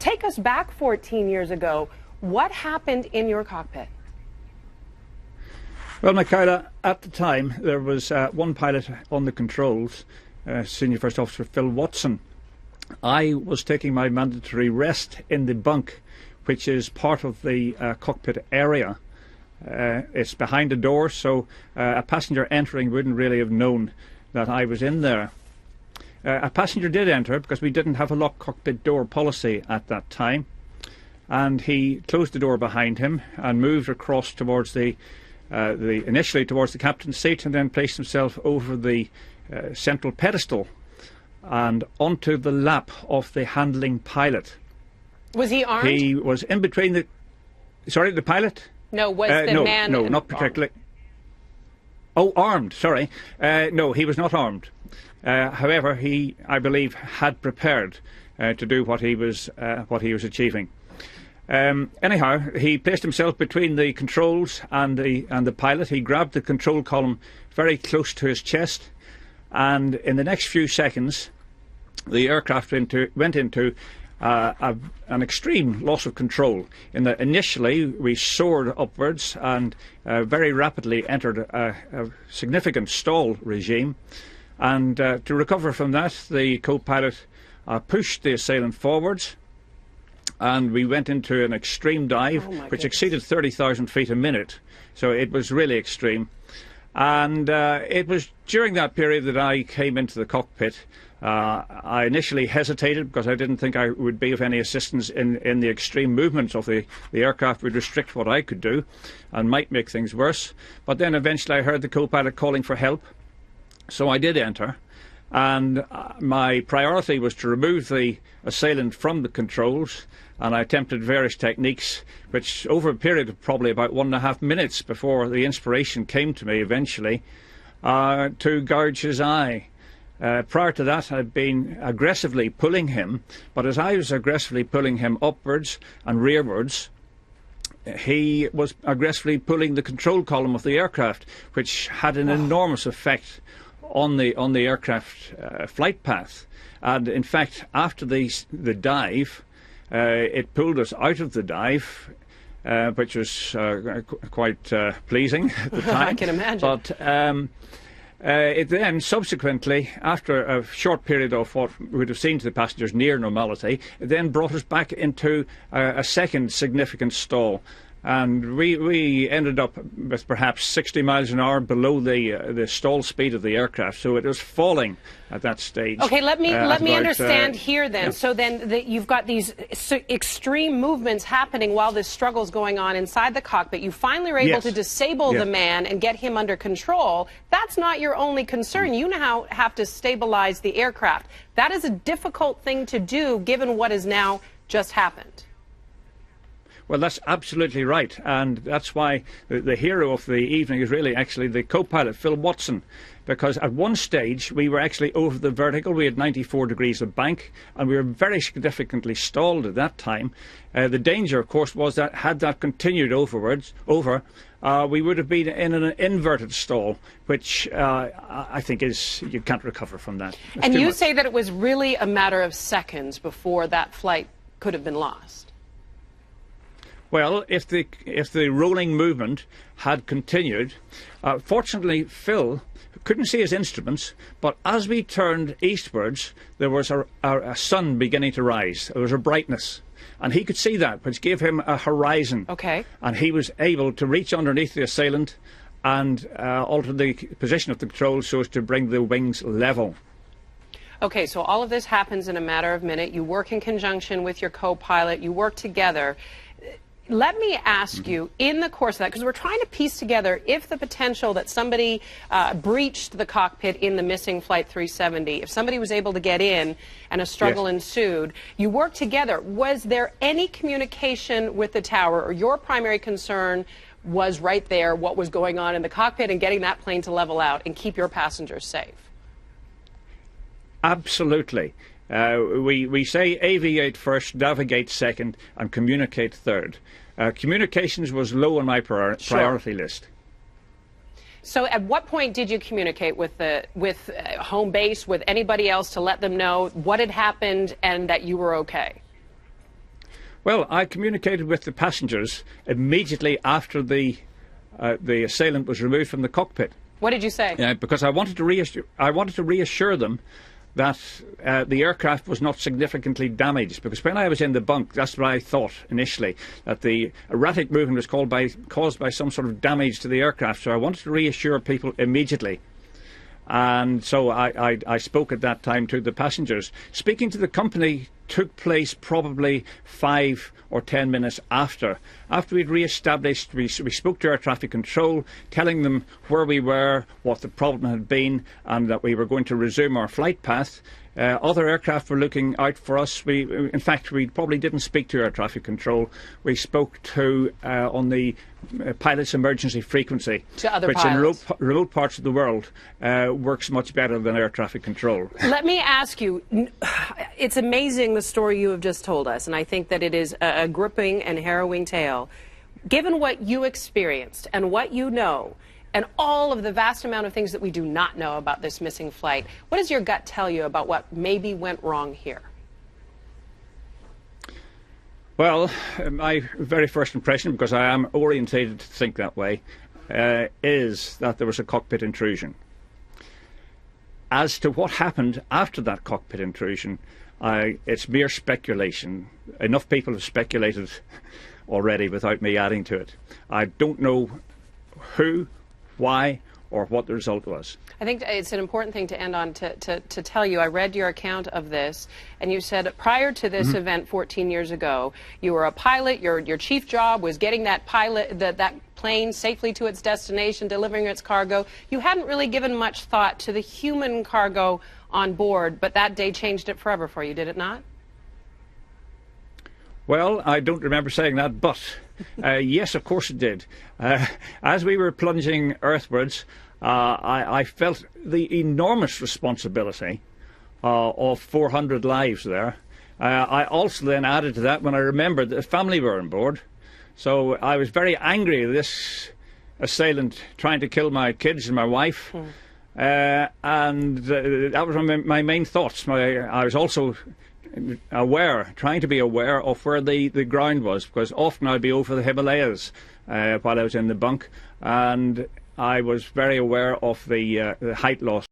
Take us back 14 years ago. What happened in your cockpit? Well, Michaela, at the time there was one pilot on the controls, Senior First Officer Phil Watson. I was taking my mandatory rest in the bunk, which is part of the cockpit area. It's behind a door, so a passenger entering wouldn't really have known that I was in there. A passenger did enter because we didn't have a locked cockpit door policy at that time, and he closed the door behind him and moved across towards initially towards the captain's seat, and then placed himself over the central pedestal and onto the lap of the handling pilot. Was he armed? He was in between the... Sorry, the pilot? No, was the man... No, not particularly. Oh, armed, sorry. No, he was not armed. However, he, I believe, had prepared to do what he was achieving. Anyhow, he placed himself between the controls and the pilot. He grabbed the control column very close to his chest, and in the next few seconds, the aircraft went into an extreme loss of control. In that initially we soared upwards and very rapidly entered a significant stall regime, and to recover from that, the co-pilot pushed the assailant forwards, and we went into an extreme dive, which exceeded 30,000 feet a minute. So it was really extreme. And it was during that period that I came into the cockpit. I initially hesitated because I didn't think I would be of any assistance in the extreme movements of the aircraft. Would restrict what I could do and might make things worse. But then eventually I heard the co-pilot calling for help. So I did enter. And my priority was to remove the assailant from the controls, and I attempted various techniques, which over a period of probably about 1.5 minutes before the inspiration came to me eventually, to gouge his eye. Prior to that, I'd been aggressively pulling him, but as I was aggressively pulling him upwards and rearwards, he was aggressively pulling the control column of the aircraft, which had an enormous effect on the aircraft flight path. And in fact, after the dive, it pulled us out of the dive, which was quite pleasing at the time. I can imagine. But it then subsequently, after a short period of what would have seemed to the passengers near normality, it then brought us back into a second significant stall. And we ended up with perhaps 60 miles an hour below the stall speed of the aircraft, so it was falling at that stage. Okay, let me understand here then. Yeah. So then you've got these extreme movements happening while this struggle's going on inside the cockpit. You finally were able to disable the man and get him under control. That's not your only concern. You now have to stabilize the aircraft. That is a difficult thing to do given what has now just happened. Well, that's absolutely right, and that's why the hero of the evening is really actually the co-pilot, Phil Watson, because at one stage we were actually over the vertical. We had 94 degrees of bank, and we were very significantly stalled at that time. The danger, of course, was that had that continued we would have been in an inverted stall, which I think you can't recover from that. And you say that it was really a matter of seconds before that flight could have been lost. Well, if the rolling movement had continued, fortunately Phil couldn't see his instruments, but as we turned eastwards, there was a sun beginning to rise. There was a brightness, and he could see that, which gave him a horizon. Okay. And he was able to reach underneath the assailant and alter the position of the controls so as to bring the wings level. Okay, so all of this happens in a matter of minutes. You work in conjunction with your co-pilot. You work together. Let me ask you, in the course of that, because we're trying to piece together if the potential that somebody breached the cockpit in the missing Flight 370, if somebody was able to get in and a struggle ensued, you worked together. Was there any communication with the tower, or your primary concern was right there, what was going on in the cockpit and getting that plane to level out and keep your passengers safe? Absolutely. We say aviate first, navigate second, and communicate third. Communications was low on my priority list. So at what point did you communicate with home base, with anybody else, to let them know what had happened and that you were okay? Well, I communicated with the passengers immediately after the assailant was removed from the cockpit. What did you say? Because I wanted to reassure them that the aircraft was not significantly damaged. Because when I was in the bunk, that's what I thought initially, that the erratic movement was caused by some sort of damage to the aircraft. So I wanted to reassure people immediately. And so I spoke at that time to the passengers. Speaking to the company took place probably 5 or 10 minutes after. After we'd re-established, we spoke to air traffic control, telling them where we were, what the problem had been, and that we were going to resume our flight path. Other aircraft were looking out for us. In fact, we probably didn't speak to air traffic control. We spoke to on the pilot's emergency frequency, to other which pilots. in remote parts of the world works much better than air traffic control. Let me ask you, it's amazing the story you have just told us, and I think that it is a gripping and harrowing tale. Given what you experienced and what you know, and all of the vast amount of things that we do not know about this missing flight, what does your gut tell you about what maybe went wrong here? Well, my very first impression, because I am orientated to think that way, is that there was a cockpit intrusion. As to what happened after that cockpit intrusion, it's mere speculation. Enough people have speculated already without me adding to it. I don't know who, why, or what the result was. I think it's an important thing to end on to tell you. I read your account of this, and you said prior to this event 14 years ago, you were a pilot. Your chief job was getting that plane safely to its destination, delivering its cargo. You hadn't really given much thought to the human cargo on board, but that day changed it forever for you, did it not? Well, I don't remember saying that, but yes, of course it did. As we were plunging earthwards, I felt the enormous responsibility of 400 lives there. I also then added to that when I remembered that the family were on board. So I was very angry at this assailant trying to kill my kids and my wife. And that was my main thoughts. I was also trying to be aware of where the ground was, because often I'd be over the Himalayas while I was in the bunk, and I was very aware of the height loss.